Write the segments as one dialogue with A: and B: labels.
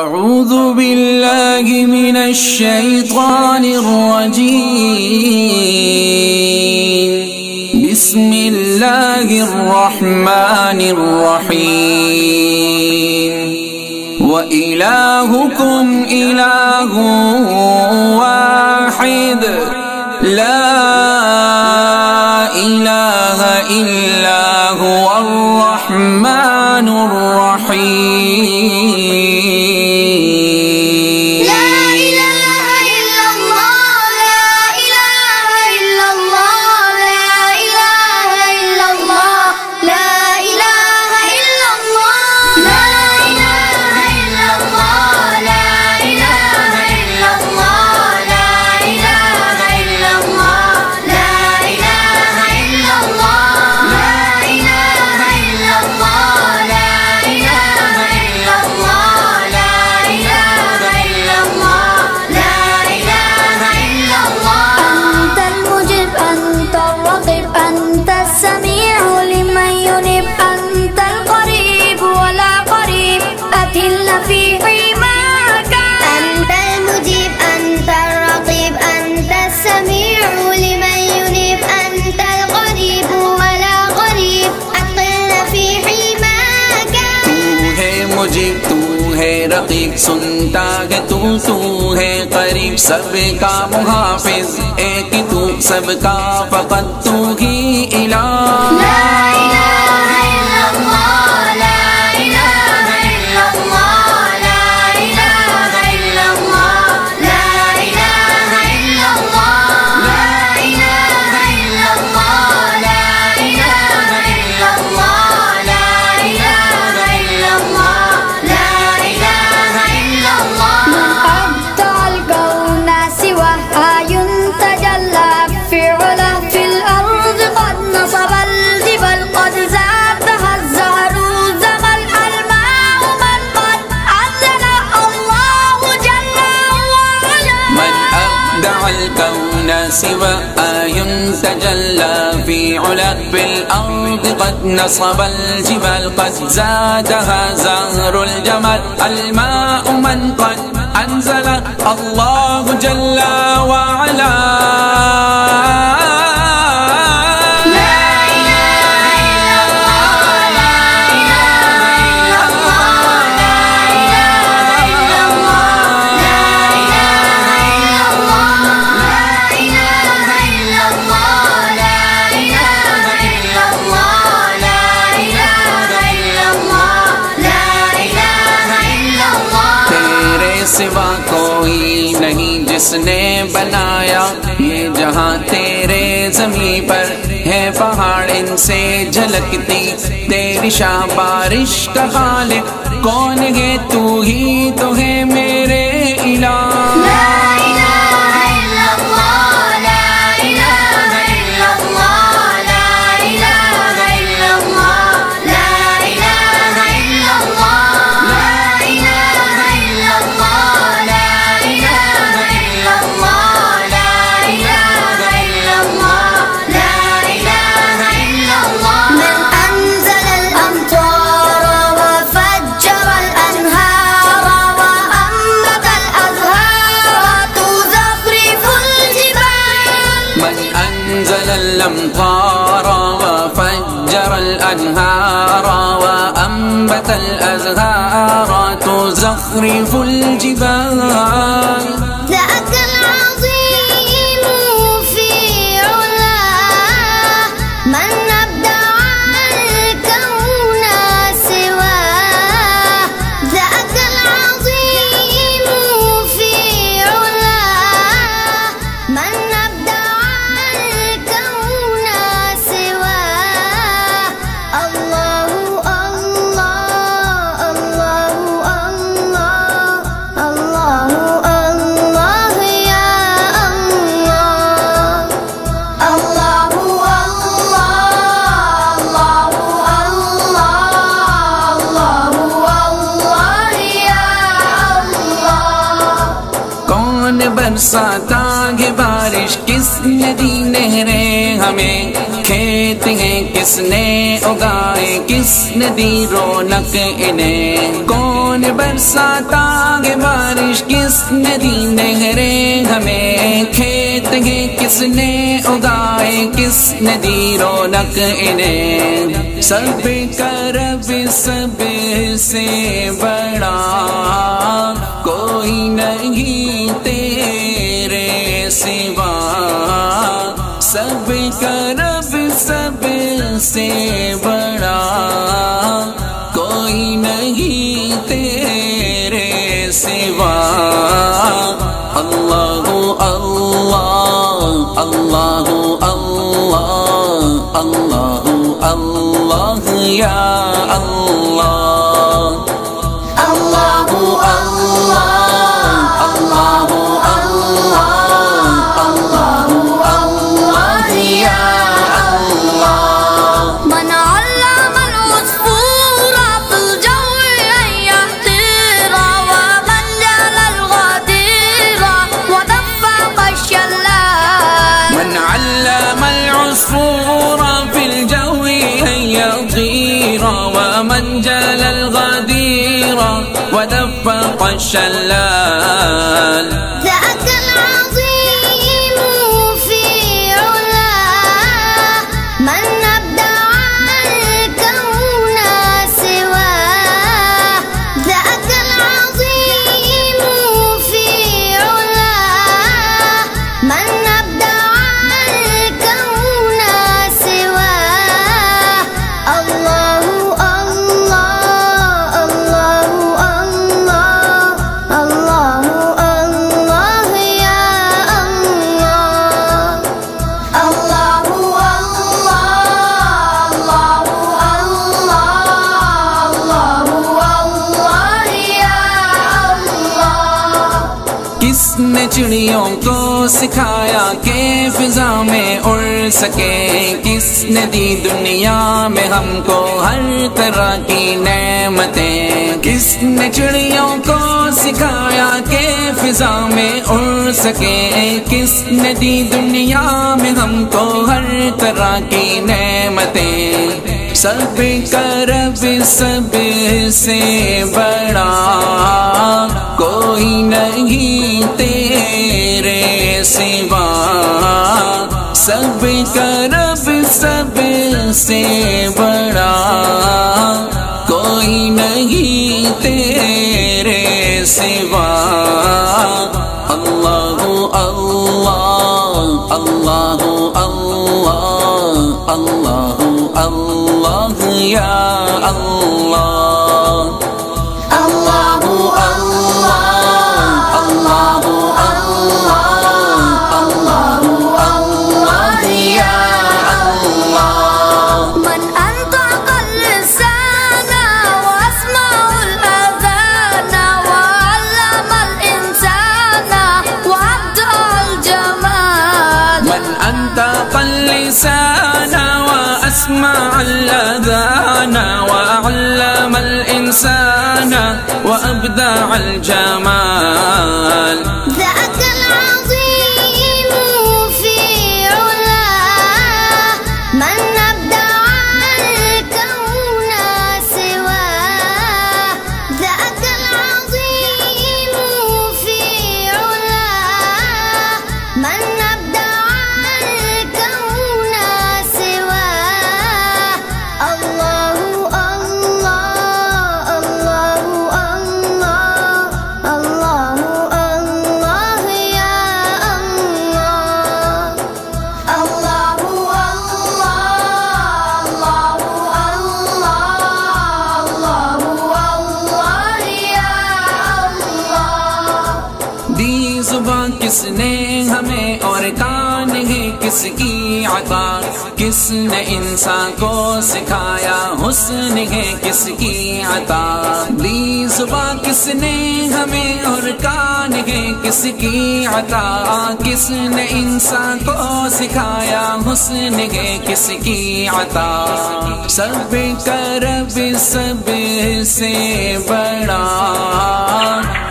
A: أعوذ بالله من الشيطان الرجيم بسم الله الرحمن الرحيم وإلهكم إله واحد لا إله إلا هو الرحمن الرحيم रकीब सुनता है तू है करीब सबका मुहाफिज एक तू सबका फकत तू ही इलाह سوى آي تجلى في علا بالأرض قد نصب الجبال قد زادها زهر الجمال الماء من قد أنزل الله جل وعلا सिवा कोई नहीं जिसने बनाया ये जहां तेरे ज़मीं पर है पहाड़ इनसे झलकती तेरी शाह बारिश का खालिक कौन है तू ही तो है मेरे इलाह الأمطار وفجر الأنهار وأنبت الأزهار تزخرف الجبال ذاك العظيم في علاه من أبدع الكون سواه ذاك العظيم في علاه من बरसाता है बारिश किसने दी नहरें हमें खेत हैं किसने उगाए किसने दी रौनक इन्हें कौन बरसाता है बारिश किसने दी नहरें हमें, खेत है किसने उगाए किसने दी रौनक इन्हें। सब करब सब से बड़ा कोई नहीं तेरे सिवा, सब करब सब से बड़ा कोई नहीं तेरे सिवा। अल्लाहु अल्लाह अल्लाहु अल्लाह अल्लाहु अल्लाह या अल्लाह। अल्लाहु अल्लाह अल्लाहु अल्लाह अल्लाहु अल्लाह या अल्लाह।
B: मन अल्लम العصفور في الجو أن يطير ومن جعل الغدير ودفق الشلال.
A: من علم العصفور في الجو أن يطير ومن جعل الغدير ودفق الشلال.
B: ذاك العظيم في علاه من أبدع الكون سواه. ذاك العظيم في علاه من أبدع الكون سواه. الله الله الله الله الله الله يا الله. الله الله الله الله يا الله.
A: किसने चिड़ियों को सिखाया कि फिजा में उड़ सके, किसने दी दुनिया में हमको हर तरह की नेमतें। किसने चिड़ियों को सिखाया कि फिजा में उड़ सके, किसने दी दुनिया में हमको हर तरह की नेमतें। सब करब सब से बड़ा कोई नहीं तेरे सिवा, सब करब सब से बड़ा कोई नहीं तेरे सिवा। अल्लाहु अल्लाह अल्लाहु अल्लाह अल्लाहु अल्लाह या अल्लाह। अल्लाहु अल्लाह अल्लाहु अल्लाह अल्लाहु अल्लाह या अल्लाह।
B: من أنطق اللسان وأسمع الأذان وعلم الإنسان وأبدع الجمال.
A: من أنطق اللسان وأسمع الأذان وعلم الإنسان وأبدع الجمال.
B: ذاك العظيم في علاه من أبدع الكون سواه. ذاك العظيم في علاه من أبدع الكون سواه. الله الله الله الله الله يا الله. الله الله الله الله يا الله.
A: दी जुबान किसने हमें और कान है किसकी अता, किसने इंसान को सिखाया हुस्न है किसकी अता। दी जुबान किसने हमें और कान है किसकी अता, किसने इंसान को सिखाया हुस्न है किसकी अता। सब करब सब से बड़ा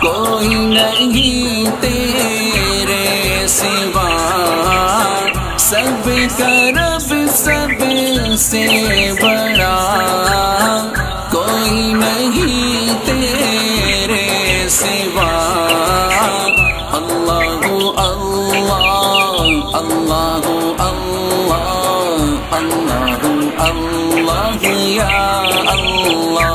A: कोई नहीं तेरे सिवा, सब करब सब से बड़ा कोई नहीं तेरे सिवा। अल्लाहु अल्लाह अल्लाहु अल्लाह अल्लाहु अल्लाह या अल्लाह।